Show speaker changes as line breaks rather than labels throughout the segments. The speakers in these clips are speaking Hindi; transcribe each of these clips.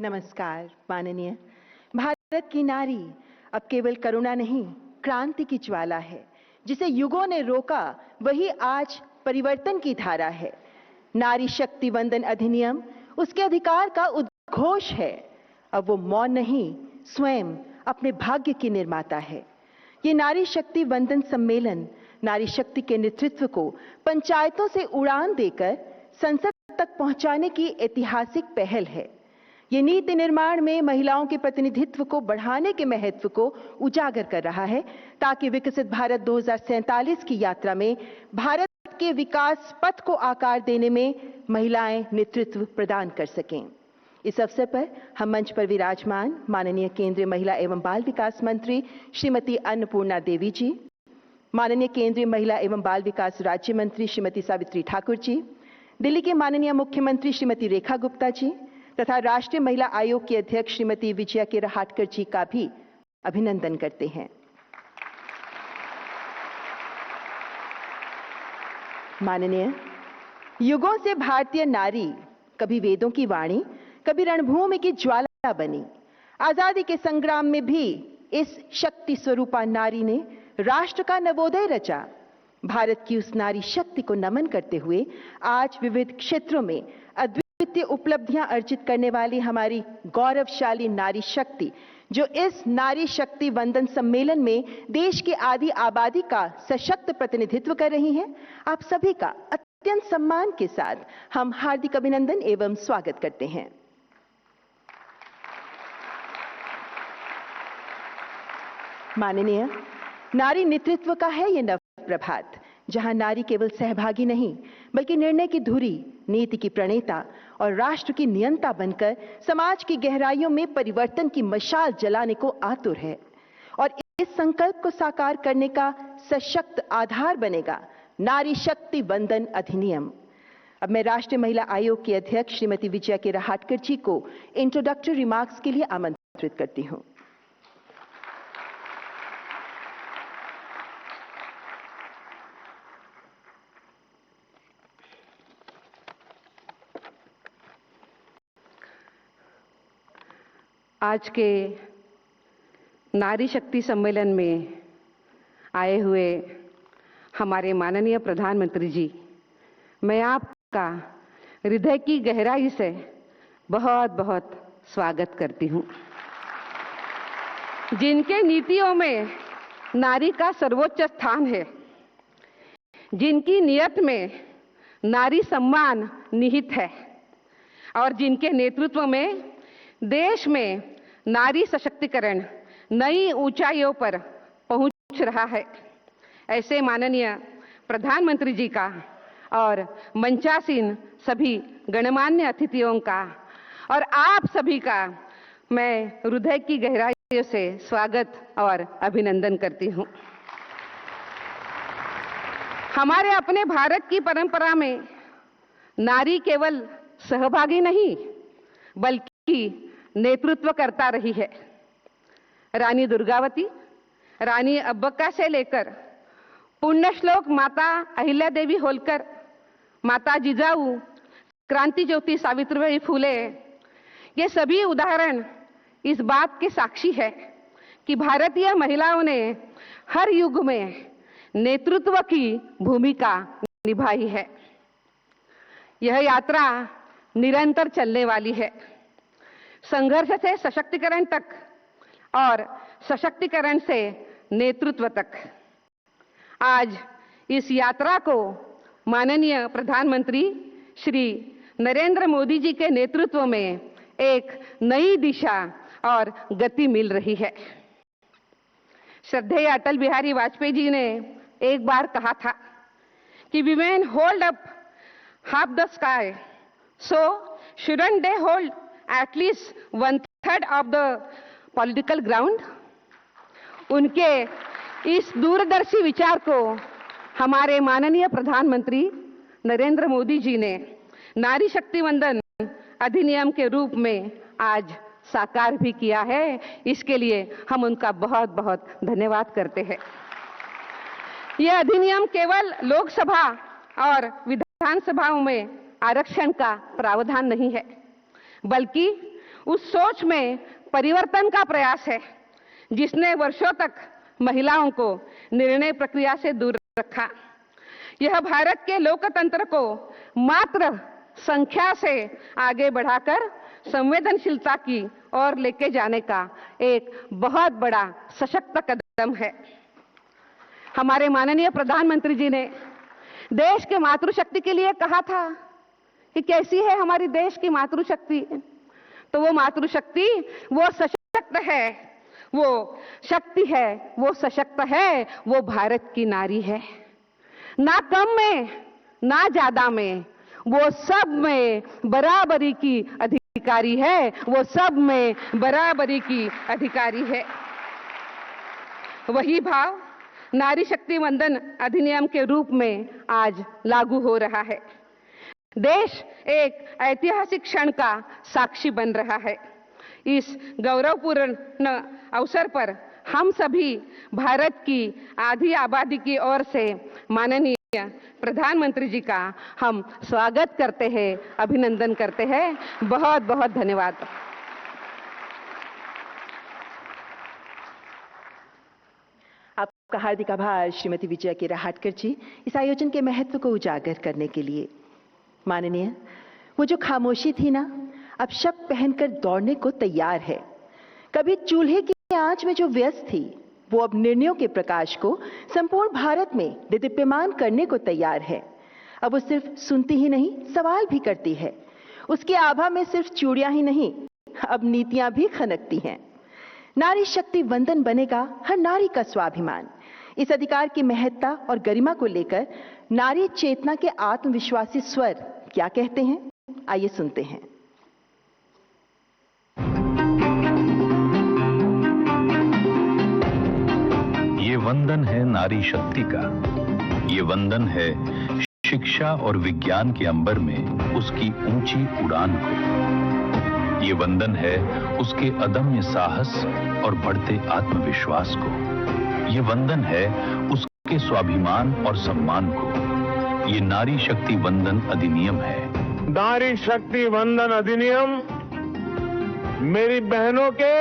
नमस्कार माननीय। भारत की नारी अब केवल करुणा नहीं, क्रांति की ज्वाला है। जिसे युगों ने रोका वही आज परिवर्तन की धारा है। नारी शक्ति वंदन अधिनियम उसके अधिकार का उद्घोष है। अब वो मौन नहीं, स्वयं अपने भाग्य की निर्माता है। ये नारी शक्ति वंदन सम्मेलन नारी शक्ति के नेतृत्व को पंचायतों से उड़ान देकर संसद तक पहुंचाने की ऐतिहासिक पहल है। ये नीति निर्माण में महिलाओं के प्रतिनिधित्व को बढ़ाने के महत्व को उजागर कर रहा है, ताकि विकसित भारत 2047 की यात्रा में भारत के विकास पथ को आकार देने में महिलाएं नेतृत्व प्रदान कर सकें। इस अवसर पर हम मंच पर विराजमान माननीय केंद्रीय महिला एवं बाल विकास मंत्री श्रीमती अन्नपूर्णा देवी जी, माननीय केंद्रीय महिला एवं बाल विकास राज्य मंत्री श्रीमती सावित्री ठाकुर जी, दिल्ली के माननीय मुख्यमंत्री श्रीमती रेखा गुप्ता जी तथा राष्ट्रीय महिला आयोग की अध्यक्ष श्रीमती विजया के रहाटकर जी का भी अभिनंदन करते हैं। माननीय, युगों से भारतीय नारी कभी वेदों की वाणी, कभी रणभूमि की ज्वाला बनी। आजादी के संग्राम में भी इस शक्ति स्वरूपा नारी ने राष्ट्र का नवोदय रचा। भारत की उस नारी शक्ति को नमन करते हुए आज विविध क्षेत्रों में अद्वितीय उपलब्धियां अर्जित करने वाली हमारी गौरवशाली नारी शक्ति, जो इस नारी शक्ति वंदन सम्मेलन में देश की आधी आबादी का सशक्त प्रतिनिधित्व कर रही हैं, आप सभी का अत्यंत सम्मान के साथ हम हार्दिक अभिनंदन एवं स्वागत करते हैं। माननीय, नारी नेतृत्व का है ये नव प्रभात, जहां नारी केवल सहभागी नहीं बल्कि निर्णय की धुरी, नीति की प्रणेता और राष्ट्र की नियंता बनकर समाज की गहराइयों में परिवर्तन की मशाल जलाने को आतुर है। और इस संकल्प को साकार करने का सशक्त आधार बनेगा नारी शक्ति वंदन अधिनियम। अब मैं राष्ट्रीय महिला आयोग की अध्यक्ष श्रीमती विजया के रहाटकर जी को इंट्रोडक्टरी रिमार्क्स के लिए आमंत्रित करती हूं।
आज के नारी शक्ति सम्मेलन में आए हुए हमारे माननीय प्रधानमंत्री जी, मैं आपका हृदय की गहराई से बहुत बहुत स्वागत करती हूँ। जिनके नीतियों में नारी का सर्वोच्च स्थान है, जिनकी नियत में नारी सम्मान निहित है और जिनके नेतृत्व में देश में नारी सशक्तिकरण नई ऊंचाइयों पर पहुंच रहा है, ऐसे माननीय प्रधानमंत्री जी का और मंचासीन सभी गणमान्य अतिथियों का और आप सभी का मैं हृदय की गहराइयों से स्वागत और अभिनंदन करती हूं। हमारे अपने भारत की परंपरा में नारी केवल सहभागी नहीं बल्कि नेतृत्व करता रही है। रानी दुर्गावती, रानी अब्बक्का से लेकर पुण्यश्लोक माता अहिल्या देवी होलकर, माता जिजाऊ, क्रांति ज्योति सावित्रीबाई फुले, ये सभी उदाहरण इस बात के साक्षी है कि भारतीय महिलाओं ने हर युग में नेतृत्व की भूमिका निभाई है। यह यात्रा निरंतर चलने वाली है, संघर्ष से सशक्तिकरण तक और सशक्तिकरण से नेतृत्व तक। आज इस यात्रा को माननीय प्रधानमंत्री श्री नरेंद्र मोदी जी के नेतृत्व में एक नई दिशा और गति मिल रही है। श्रद्धेय अटल बिहारी वाजपेयी जी ने एक बार कहा था कि women hold up half the sky, so shouldn't they hold at least 1/3 of the political ground। उनके इस दूरदर्शी विचार को हमारे माननीय प्रधानमंत्री नरेंद्र मोदी जी ने नारी शक्ति वंदन अधिनियम के रूप में आज साकार भी किया है। इसके लिए हम उनका बहुत बहुत धन्यवाद करते हैं। यह अधिनियम केवल लोकसभा और विधानसभाओं में आरक्षण का प्रावधान नहीं है, बल्कि उस सोच में परिवर्तन का प्रयास है जिसने वर्षों तक महिलाओं को निर्णय प्रक्रिया से दूर रखा। यह भारत के लोकतंत्र को मात्र संख्या से आगे बढ़ाकर संवेदनशीलता की ओर लेके जाने का एक बहुत बड़ा सशक्त कदम है। हमारे माननीय प्रधानमंत्री जी ने देश के मातृशक्ति के लिए कहा था कि कैसी है हमारी देश की मातृशक्ति, तो वो मातृशक्ति वो सशक्त है, वो शक्ति है, वो सशक्त है, वो भारत की नारी है। ना कम में ना ज्यादा में, वो सब में बराबरी की अधिकारी है, वो सब में बराबरी की अधिकारी है। वही भाव नारी शक्ति वंदन अधिनियम के रूप में आज लागू हो रहा है। देश एक ऐतिहासिक क्षण का साक्षी बन रहा है। इस गौरवपूर्ण अवसर पर हम सभी भारत की आधी आबादी की ओर से माननीय प्रधानमंत्री जी का हम स्वागत करते हैं, अभिनंदन करते हैं। बहुत बहुत धन्यवाद।
आपका हार्दिक आभार श्रीमती विजया के राहटकर जी, इस आयोजन के महत्व को उजागर करने के लिए। माननीय, वो जो खामोशी थी ना, अब शब पहनकर दौड़ने को तैयार है। कभी चूल्हे की आंच में जो व्यस्त थी, वो अब निर्णयों के प्रकाश को संपूर्ण भारत में देदीप्यमान करने को तैयार है। अब वो सिर्फ सुनती ही नहीं, सवाल भी करती है। उसकी आभा में सिर्फ चूड़ियां ही नहीं, अब नीतियां भी खनकती हैं। नारी शक्ति वंदन बनेगा हर नारी का स्वाभिमान। इस अधिकार की महत्ता और गरिमा को लेकर नारी चेतना के आत्मविश्वासी स्वर क्या कहते हैं, आइए सुनते हैं।
ये वंदन है नारी शक्ति का, ये वंदन है शिक्षा और विज्ञान के अंबर में उसकी ऊंची उड़ान को। ये वंदन है उसके अदम्य साहस और बढ़ते आत्मविश्वास को। ये वंदन है उसके स्वाभिमान और सम्मान को। ये नारी शक्ति वंदन अधिनियम है।
नारी शक्ति वंदन अधिनियम मेरी बहनों के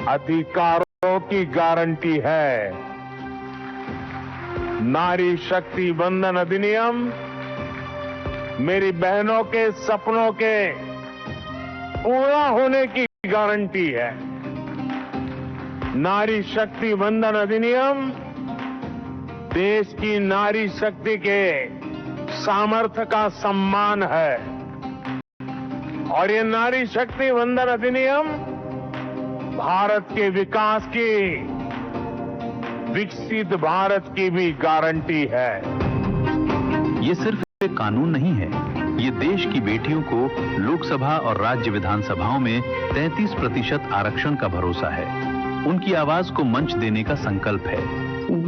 अधिकारों की गारंटी है। नारी शक्ति वंदन अधिनियम मेरी बहनों के सपनों के पूरा होने की गारंटी है। नारी शक्ति वंदन अधिनियम देश की नारी शक्ति के सामर्थ्य का सम्मान है। और ये नारी शक्ति वंदन अधिनियम भारत के विकास की, विकसित भारत की भी गारंटी है।
ये सिर्फ एक कानून नहीं है, ये देश की बेटियों को लोकसभा और राज्य विधानसभाओं में 33% आरक्षण का भरोसा है। उनकी आवाज को मंच देने का संकल्प है।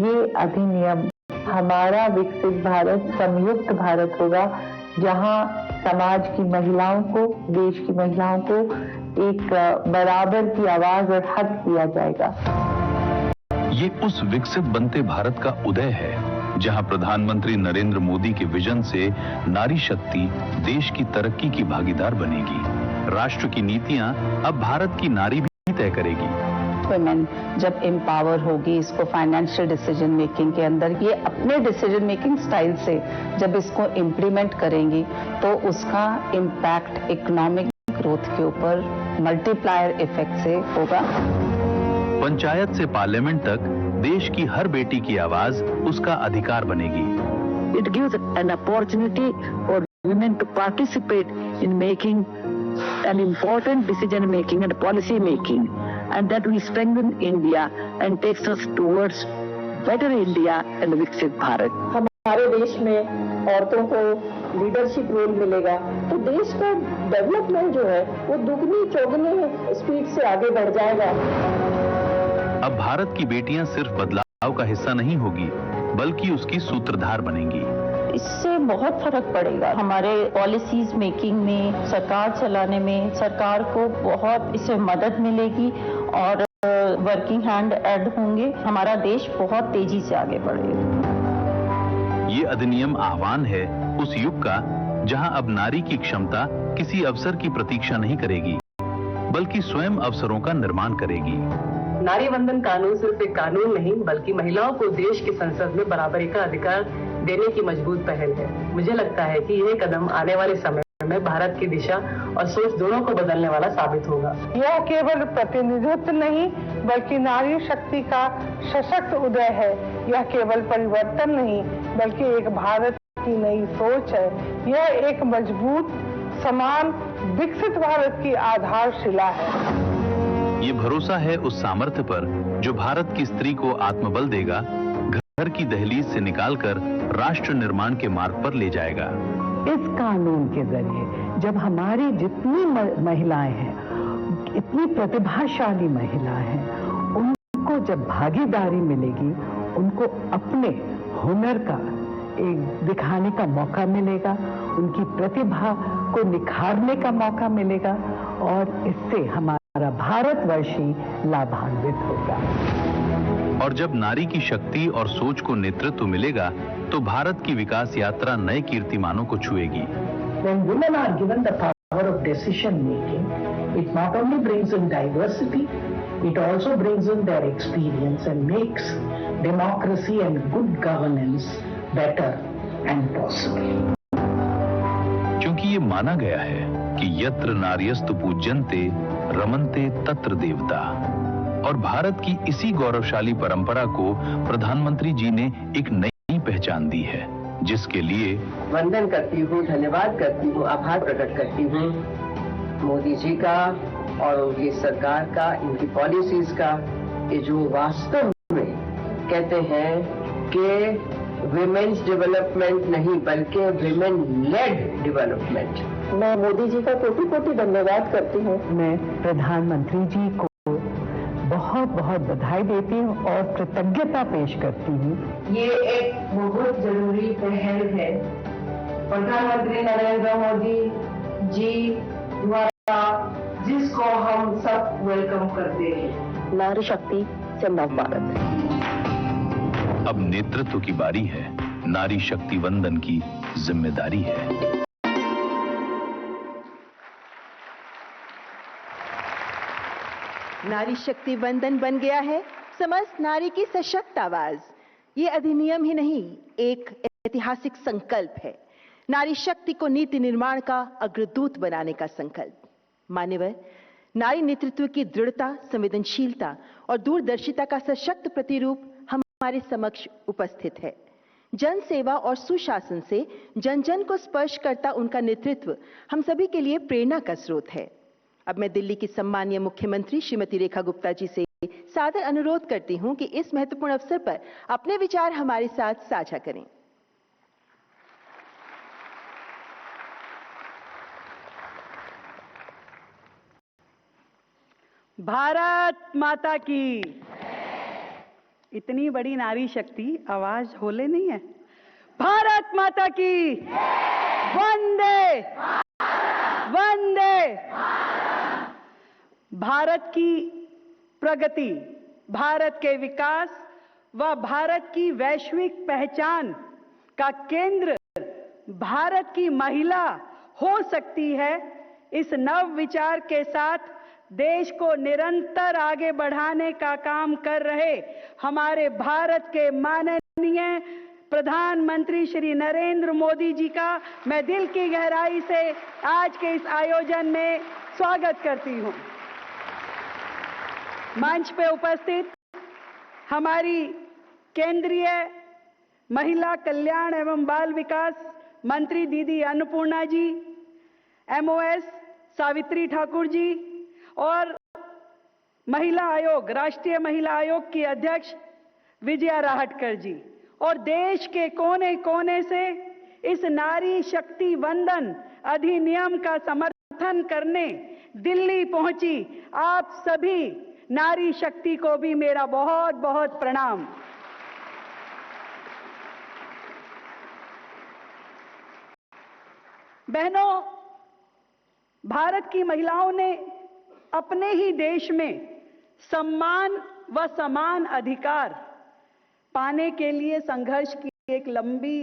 ये अधिनियम हमारा विकसित भारत, संयुक्त भारत होगा, जहां समाज की महिलाओं को, देश की महिलाओं को एक बराबर की आवाज और हक दिया जाएगा।
ये उस विकसित बनते भारत का उदय है जहां प्रधानमंत्री नरेंद्र मोदी के विजन से नारी शक्ति देश की तरक्की की भागीदार बनेगी। राष्ट्र की नीतियां अब भारत की नारी भी तय करेगी।
वुमेन जब एम्पावर होगी, इसको फाइनेंशियल डिसीजन मेकिंग के अंदर, ये अपने डिसीजन मेकिंग स्टाइल से जब इसको इम्प्लीमेंट करेंगी तो उसका इम्पैक्ट इकोनॉमिक ग्रोथ के ऊपर मल्टीप्लायर इफेक्ट से होगा।
पंचायत से पार्लियामेंट तक देश की हर बेटी की आवाज उसका अधिकार बनेगी।
It gives an opportunity for women to participate in making an important decision making and policy making, and that will strengthen India and takes us towards better India and विकसित भारत।
हमारे देश में औरतों को लीडरशिप रोल मिलेगा तो देश का डेवलपमेंट जो है वो दुगनी चौगुनी स्पीड से आगे बढ़ जाएगा।
अब भारत की बेटियां सिर्फ बदलाव का हिस्सा नहीं होगी, बल्कि उसकी सूत्रधार बनेंगी।
इससे बहुत फर्क पड़ेगा हमारे पॉलिसीज मेकिंग में, सरकार चलाने में। सरकार को बहुत इससे मदद मिलेगी और वर्किंग हैंड ऐड होंगे। हमारा देश बहुत तेजी से आगे बढ़ेगा।
ये अधिनियम आह्वान है उस युग का जहां अब नारी की क्षमता किसी अवसर की प्रतीक्षा नहीं करेगी, बल्कि स्वयं अवसरों का निर्माण करेगी।
नारी वंदन कानून सिर्फ एक कानून नहीं बल्कि महिलाओं को देश की संसद में बराबरी का अधिकार देने की मजबूत पहल है। मुझे लगता है कि यह कदम आने वाले समय में भारत की दिशा और सोच दोनों को बदलने वाला साबित होगा।
यह केवल प्रतिनिधित्व नहीं बल्कि नारी शक्ति का सशक्त उदय है। यह केवल परिवर्तन नहीं बल्कि एक भारत की नई सोच है। यह एक मजबूत, समान, विकसित भारत की आधारशिला है।
ये भरोसा है उस सामर्थ्य पर जो भारत की स्त्री को आत्मबल देगा, घर की दहलीज से निकालकर राष्ट्र निर्माण के मार्ग पर ले जाएगा।
इस कानून के जरिए जब हमारी जितनी महिलाएं हैं, इतनी प्रतिभाशाली महिलाएं हैं, उनको जब भागीदारी मिलेगी, उनको अपने हुनर का एक दिखाने का मौका मिलेगा, उनकी प्रतिभा को निखारने का मौका मिलेगा और इससे हमारा भारतवर्ष ही लाभान्वित होगा।
और जब नारी की शक्ति और सोच को नेतृत्व मिलेगा तो भारत की विकास यात्रा नए कीर्तिमानों को छुएगी।
When women are given the power of decision making, it not only brings in diversity, it also brings in their experience and makes democracy and good governance better and possible.
क्योंकि ये माना गया है कि यत्र नार्यस्तु पूज्यन्ते रमन्ते तत्र देवता, और भारत की इसी गौरवशाली परंपरा को प्रधानमंत्री जी ने एक नई पहचान दी है, जिसके लिए
वंदन करती हूँ, धन्यवाद करती हूँ, आभार प्रकट करती हूँ मोदी जी का और उनकी सरकार का, इनकी पॉलिसीज का, ये जो वास्तव में कहते हैं कि विमेन्स डेवलपमेंट नहीं बल्कि विमेन लेड डेवलपमेंट।
मैं मोदी जी का कोटि-कोटि धन्यवाद करती हूँ।
मैं प्रधानमंत्री जी को बहुत बहुत बधाई देती हूँ और कृतज्ञता पेश करती हूँ।
ये एक बहुत जरूरी पहल है प्रधानमंत्री नरेंद्र मोदी जी द्वारा, जिसको हम सब वेलकम करते हैं।
नारी शक्ति से नव भारत।
अब नेतृत्व की बारी है, नारी शक्ति वंदन की जिम्मेदारी है।
नारी शक्ति वंदन बन गया है समस्त नारी की सशक्त आवाज। ये अधिनियम ही नहीं, एक ऐतिहासिक संकल्प है, नारी शक्ति को नीति निर्माण का अग्रदूत बनाने का संकल्प। मान्यवर, नारी नेतृत्व की दृढ़ता, संवेदनशीलता और दूरदर्शिता का सशक्त प्रतिरूप हमारे समक्ष उपस्थित है। जन सेवा और सुशासन से जन जन को स्पर्श करता उनका नेतृत्व हम सभी के लिए प्रेरणा का स्रोत है। अब मैं दिल्ली की सम्मानीय मुख्यमंत्री श्रीमती रेखा गुप्ता जी से सादर अनुरोध करती हूं कि इस महत्वपूर्ण अवसर पर अपने विचार हमारे साथ साझा करें।
भारत माता की। इतनी बड़ी नारी शक्ति आवाज होले नहीं है। भारत माता की वंदे वंदे। भारत की प्रगति, भारत के विकास व भारत की वैश्विक पहचान का केंद्र भारत की महिला हो सकती है। इस नव विचार के साथ देश को निरंतर आगे बढ़ाने का काम कर रहे हमारे भारत के माननीय प्रधानमंत्री श्री नरेंद्र मोदी जी का मैं दिल की गहराई से आज के इस आयोजन में स्वागत करती हूं। मंच पे उपस्थित हमारी केंद्रीय महिला कल्याण एवं बाल विकास मंत्री दीदी अन्नपूर्णा जी, एमओएस सावित्री ठाकुर जी और महिला आयोग, राष्ट्रीय महिला आयोग की अध्यक्ष विजया राहटकर जी, और देश के कोने कोने से इस नारी शक्ति वंदन अधिनियम का समर्थन करने दिल्ली पहुंची आप सभी नारी शक्ति को भी मेरा बहुत बहुत प्रणाम। बहनों, भारत की महिलाओं ने अपने ही देश में सम्मान व समान अधिकार पाने के लिए संघर्ष की एक लंबी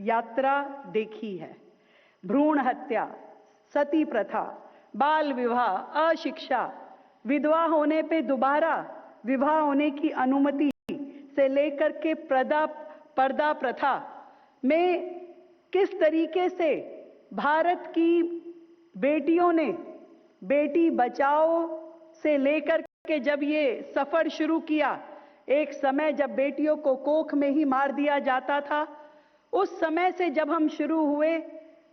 यात्रा देखी है। भ्रूण हत्या, सती प्रथा, बाल विवाह, अशिक्षा, विधवा होने पे दोबारा विवाह होने की अनुमति से लेकर के पर्दा प्रथा में किस तरीके से भारत की बेटियों ने बेटी बचाओ से लेकर के जब ये सफर शुरू किया, एक समय जब बेटियों को कोख में ही मार दिया जाता था, उस समय से जब हम शुरू हुए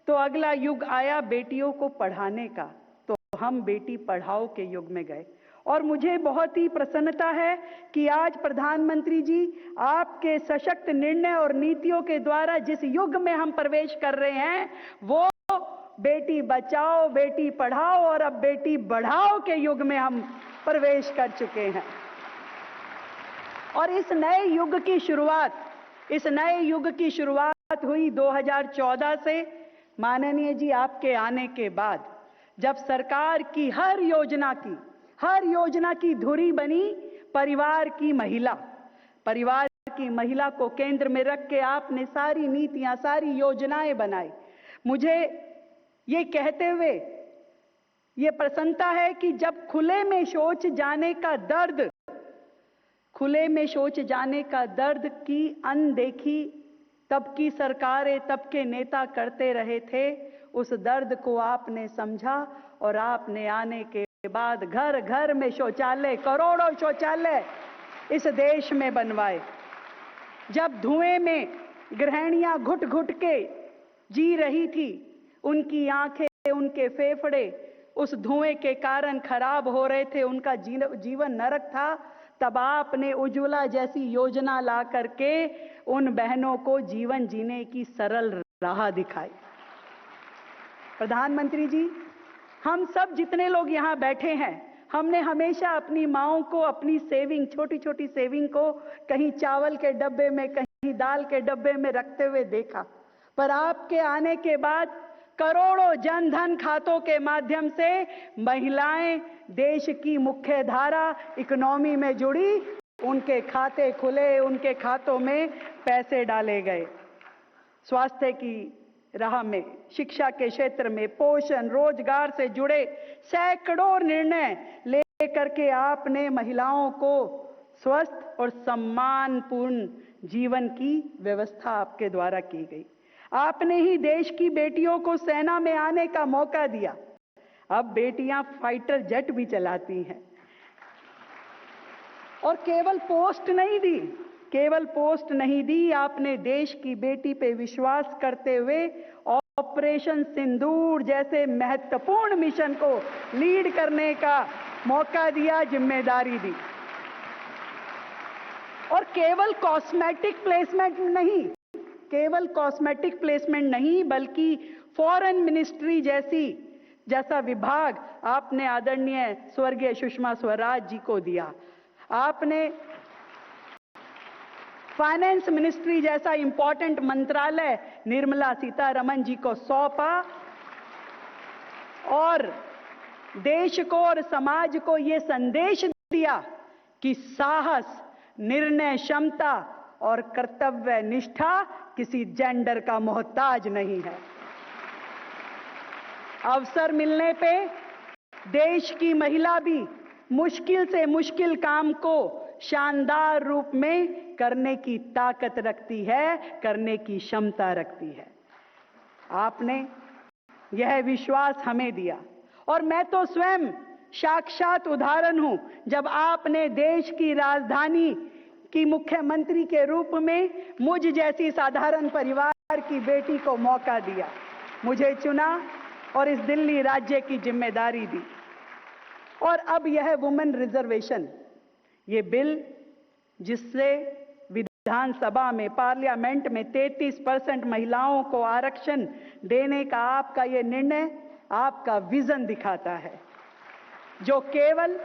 तो अगला युग आया बेटियों को पढ़ाने का, तो हम बेटी पढ़ाओ के युग में गए। और मुझे बहुत ही प्रसन्नता है कि आज प्रधानमंत्री जी आपके सशक्त निर्णय और नीतियों के द्वारा जिस युग में हम प्रवेश कर रहे हैं वो बेटी बचाओ, बेटी पढ़ाओ और अब बेटी बढ़ाओ के युग में हम प्रवेश कर चुके हैं। और इस नए युग की शुरुआत हुई 2014 से, माननीय जी आपके आने के बाद, जब सरकार की हर योजना की धुरी बनी परिवार की महिला को केंद्र में रख के आपने सारी नीतियां, सारी योजनाएं बनाई। मुझे ये कहते हुए ये प्रसन्नता है कि जब खुले में शौच जाने का दर्द की अनदेखी तब की सरकारें, तब के नेता करते रहे थे, उस दर्द को आपने समझा और आपने आने के बाद घर घर में शौचालय, करोड़ों शौचालय इस देश में बनवाए। जब धुएं में गृहिणियां घुट घुट के जी रही थी, उनकी आंखें, उनके फेफड़े उस धुएं के कारण खराब हो रहे थे, उनका जीवन नरक था, तब आपने उज्ज्वला जैसी योजना ला करके उन बहनों को जीवन जीने की सरल राह दिखाई। प्रधानमंत्री जी, हम सब जितने लोग यहाँ बैठे हैं, हमने हमेशा अपनी माओं को अपनी सेविंग, छोटी छोटी सेविंग को कहीं चावल के डब्बे में, कहीं दाल के डब्बे में रखते हुए देखा, पर आपके आने के बाद करोड़ों जनधन खातों के माध्यम से महिलाएं देश की मुख्य धारा इकोनॉमी में जुड़ी, उनके खाते खुले, उनके खातों में पैसे डाले गए। स्वास्थ्य की राह में, शिक्षा के क्षेत्र में, पोषण, रोजगार से जुड़े सैकड़ों निर्णय लेकर के आपने महिलाओं को स्वस्थ और सम्मानपूर्ण जीवन की व्यवस्था आपके द्वारा की गई। आपने ही देश की बेटियों को सेना में आने का मौका दिया। अब बेटियां फाइटर जेट भी चलाती हैं। और केवल पोस्ट नहीं दी, आपने देश की बेटी पे विश्वास करते हुए ऑपरेशन सिंदूर जैसे महत्वपूर्ण मिशन को लीड करने का मौका दिया, जिम्मेदारी दी। और केवल कॉस्मेटिक प्लेसमेंट नहीं, बल्कि फॉरेन मिनिस्ट्री जैसा विभाग आपने आदरणीय स्वर्गीय सुषमा स्वराज जी को दिया। आपने फाइनेंस मिनिस्ट्री जैसा इंपॉर्टेंट मंत्रालय निर्मला सीतारमण जी को सौंपा और देश को और समाज को यह संदेश दिया कि साहस, निर्णय क्षमता और कर्तव्य निष्ठा किसी जेंडर का मोहताज नहीं है। अवसर मिलने पे देश की महिला भी मुश्किल से मुश्किल काम को शानदार रूप में करने की ताकत रखती है, करने की क्षमता रखती है। आपने यह विश्वास हमें दिया और मैं तो स्वयं साक्षात उदाहरण हूं, जब आपने देश की राजधानी की मुख्यमंत्री के रूप में मुझ जैसी साधारण परिवार की बेटी को मौका दिया, मुझे चुना और इस दिल्ली राज्य की जिम्मेदारी दी। और अब यह वुमेन रिजर्वेशन, ये बिल जिससे विधानसभा में, पार्लियामेंट में 33% महिलाओं को आरक्षण देने का आपका ये निर्णय आपका विजन दिखाता है, जो केवल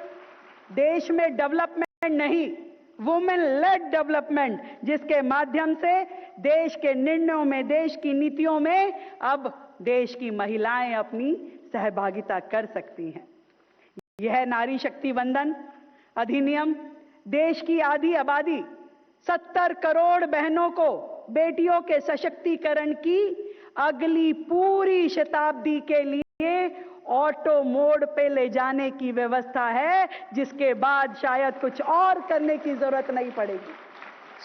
देश में डेवलपमेंट नहीं, वुमेन लेड डेवलपमेंट, जिसके माध्यम से देश के निर्णयों में, देश की नीतियों में अब देश की महिलाएं अपनी सहभागिता कर सकती हैं। यह नारी शक्ति वंदन अधिनियम देश की आधी आबादी 70 करोड़ बहनों को बेटियों के सशक्तिकरण की अगली पूरी शताब्दी के लिए ऑटो मोड पे ले जाने की व्यवस्था है, जिसके बाद शायद कुछ और करने की जरूरत नहीं पड़ेगी।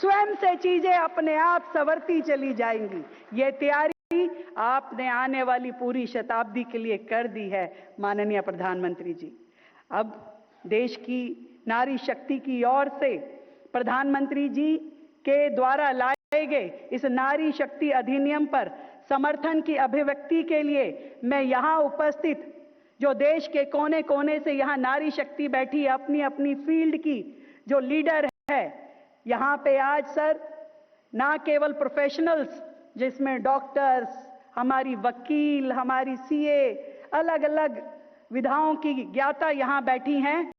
स्वयं से चीजें अपने आप संवरती चली जाएंगी। ये तैयारी आपने आने वाली पूरी शताब्दी के लिए कर दी है माननीय प्रधानमंत्री जी। अब देश की नारी शक्ति की ओर से प्रधानमंत्री जी के द्वारा लाए गए इस नारी शक्ति अधिनियम पर समर्थन की अभिव्यक्ति के लिए मैं यहां उपस्थित जो देश के कोने कोने से यहां नारी शक्ति बैठी अपनी अपनी फील्ड की जो लीडर है, यहां पे आज सर ना केवल प्रोफेशनल्स जिसमें डॉक्टर्स, हमारी वकील, हमारी सीए, अलग अलग विधाओं की ज्ञाता यहां बैठी हैं,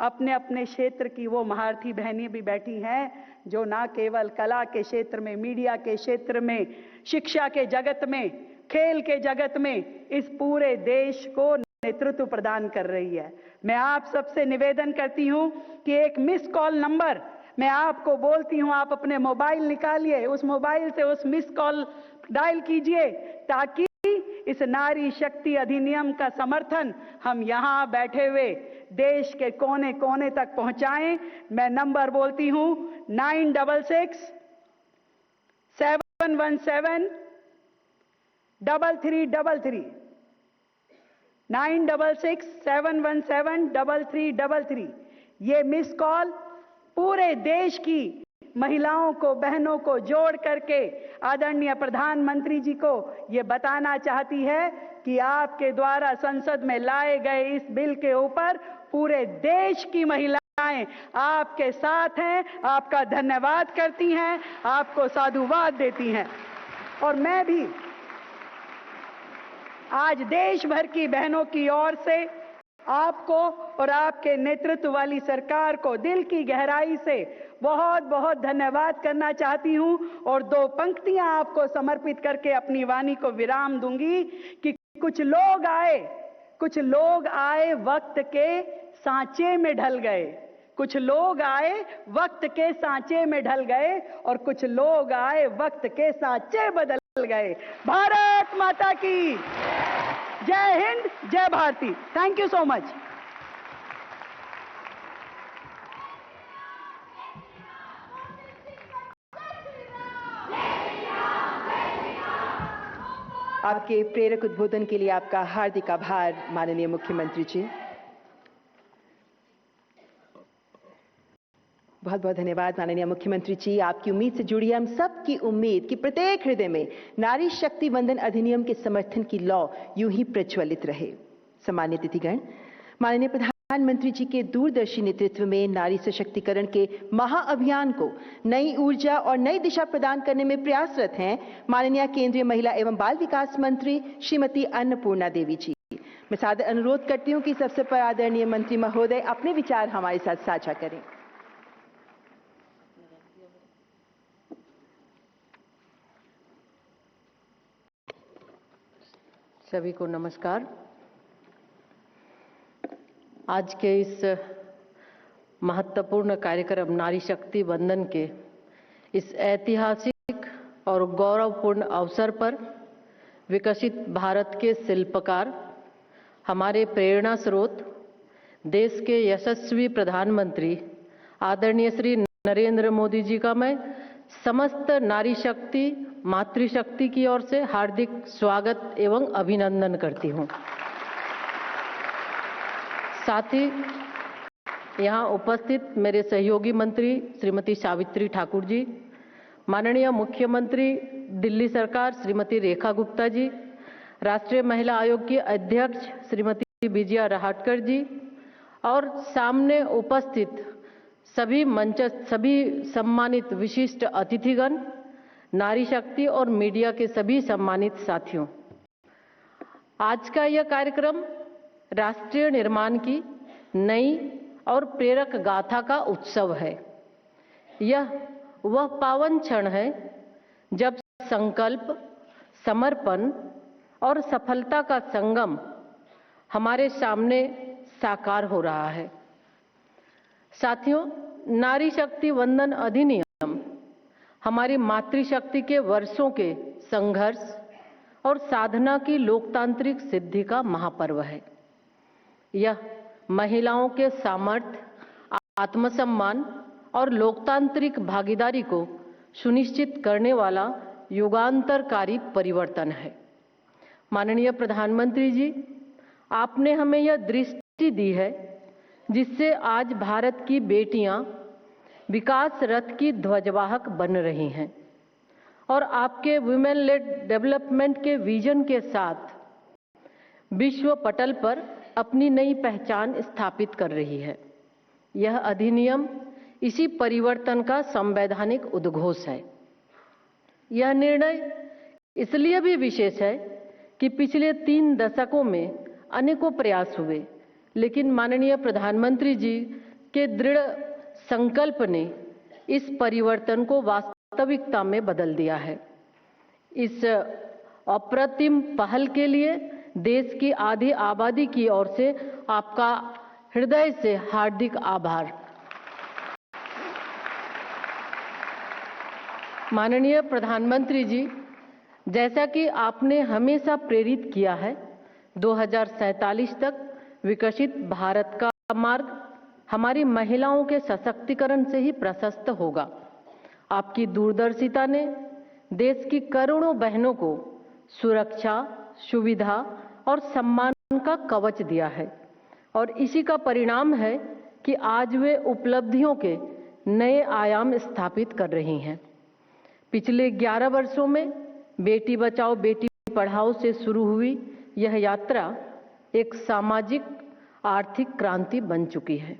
अपने अपने क्षेत्र की वो महारथी बहनें भी बैठी हैं जो ना केवल कला के क्षेत्र में, मीडिया के क्षेत्र में, शिक्षा के जगत में, खेल के जगत में इस पूरे देश को नेतृत्व प्रदान कर रही है। मैं आप सबसे निवेदन करती हूं कि एक मिस कॉल नंबर मैं आपको बोलती हूं, आप अपने मोबाइल निकालिए, उस मोबाइल से उस मिस कॉल डायल कीजिए ताकि इस नारी शक्ति अधिनियम का समर्थन हम यहां बैठे हुए देश के कोने कोने तक पहुंचाएं। मैं नंबर बोलती हूं 966-717-3333 966-717-3333। ये मिस कॉल पूरे देश की महिलाओं को, बहनों को जोड़ करके आदरणीय प्रधानमंत्री जी को ये बताना चाहती है कि आपके द्वारा संसद में लाए गए इस बिल के ऊपर पूरे देश की महिलाएं आपके साथ हैं, आपका धन्यवाद करती हैं, आपको साधुवाद देती हैं। और मैं भी आज देश भर की बहनों की ओर से आपको और आपके नेतृत्व वाली सरकार को दिल की गहराई से बहुत बहुत धन्यवाद करना चाहती हूं और दो पंक्तियां आपको समर्पित करके अपनी वाणी को विराम दूंगी कि कुछ लोग आए वक्त के सांचे में ढल गए, कुछ लोग आए वक्त के सांचे में ढल गए और कुछ लोग आए वक्त के सांचे बदल गए। भारत माता की जय हिंद, जय Bharati. Thank you so much.
आपके प्रेरक उद्बोधन के लिए आपका हार्दिक आभार माननीय मुख्यमंत्री जी। बहुत बहुत धन्यवाद माननीय मुख्यमंत्री जी। आपकी उम्मीद से जुड़ी हम सब की उम्मीद कि प्रत्येक हृदय में नारी शक्ति वंदन अधिनियम के समर्थन की लौ यूं ही प्रज्वलित रहे। सम्मान्य अतिथिगण, माननीय प्रधानमंत्री जी के दूरदर्शी नेतृत्व में नारी सशक्तिकरण के महाअभियान को नई ऊर्जा और नई दिशा प्रदान करने में प्रयासरत हैं माननीय केंद्रीय महिला एवं बाल विकास मंत्री श्रीमती अन्नपूर्णा देवी जी। मैं सादर अनुरोध करती हूं कि सबसे पर आदरणीय मंत्री महोदय अपने विचार हमारे साथ साझा करें।
सभी को नमस्कार। आज के इस महत्वपूर्ण कार्यक्रम नारी शक्ति वंदन के इस ऐतिहासिक और गौरवपूर्ण अवसर पर विकसित भारत के शिल्पकार, हमारे प्रेरणा स्रोत, देश के यशस्वी प्रधानमंत्री आदरणीय श्री नरेंद्र मोदी जी का मैं समस्त नारी शक्ति मातृशक्ति की ओर से हार्दिक स्वागत एवं अभिनंदन करती हूं। साथ ही यहाँ उपस्थित मेरे सहयोगी मंत्री श्रीमती सावित्री ठाकुर जी, माननीय मुख्यमंत्री दिल्ली सरकार श्रीमती रेखा गुप्ता जी, राष्ट्रीय महिला आयोग की अध्यक्ष श्रीमती विजया रहाटकर जी और सामने उपस्थित सभी सम्मानित विशिष्ट अतिथिगण, नारी शक्ति और मीडिया के सभी सम्मानित साथियों, आज का यह कार्यक्रम राष्ट्रीय निर्माण की नई और प्रेरक गाथा का उत्सव है। यह वह पावन क्षण है जब संकल्प, समर्पण और सफलता का संगम हमारे सामने साकार हो रहा है। साथियों, नारी शक्ति वंदन अधिनियम हमारी मातृशक्ति के वर्षों के संघर्ष और साधना की लोकतांत्रिक सिद्धि का महापर्व है। यह महिलाओं के सामर्थ्य, आत्मसम्मान और लोकतांत्रिक भागीदारी को सुनिश्चित करने वाला युगांतरकारी परिवर्तन है। माननीय प्रधानमंत्री जी, आपने हमें यह दृष्टि दी है जिससे आज भारत की बेटियां विकास रथ की ध्वजवाहक बन रही हैं और आपके वुमेन लेड डेवलपमेंट के विजन के साथ विश्व पटल पर अपनी नई पहचान स्थापित कर रही है। यह अधिनियम इसी परिवर्तन का संवैधानिक उद्घोष है। यह निर्णय इसलिए भी विशेष है कि पिछले 3 दशकों में अनेकों प्रयास हुए, लेकिन माननीय प्रधानमंत्री जी के दृढ़ संकल्प ने इस परिवर्तन को वास्तविकता में बदल दिया है। इस अप्रतिम पहल के लिए देश की आधी आबादी की ओर से आपका हृदय से हार्दिक आभार। माननीय प्रधानमंत्री जी, जैसा कि आपने हमेशा प्रेरित किया है, 2047 तक विकसित भारत का मार्ग हमारी महिलाओं के सशक्तिकरण से ही प्रशस्त होगा। आपकी दूरदर्शिता ने देश की करोड़ों बहनों को सुरक्षा, सुविधा और सम्मान का कवच दिया है और इसी का परिणाम है कि आज वे उपलब्धियों के नए आयाम स्थापित कर रही हैं। पिछले 11 वर्षों में बेटी बचाओ बेटी पढ़ाओ से शुरू हुई यह यात्रा एक सामाजिक आर्थिक क्रांति बन चुकी है।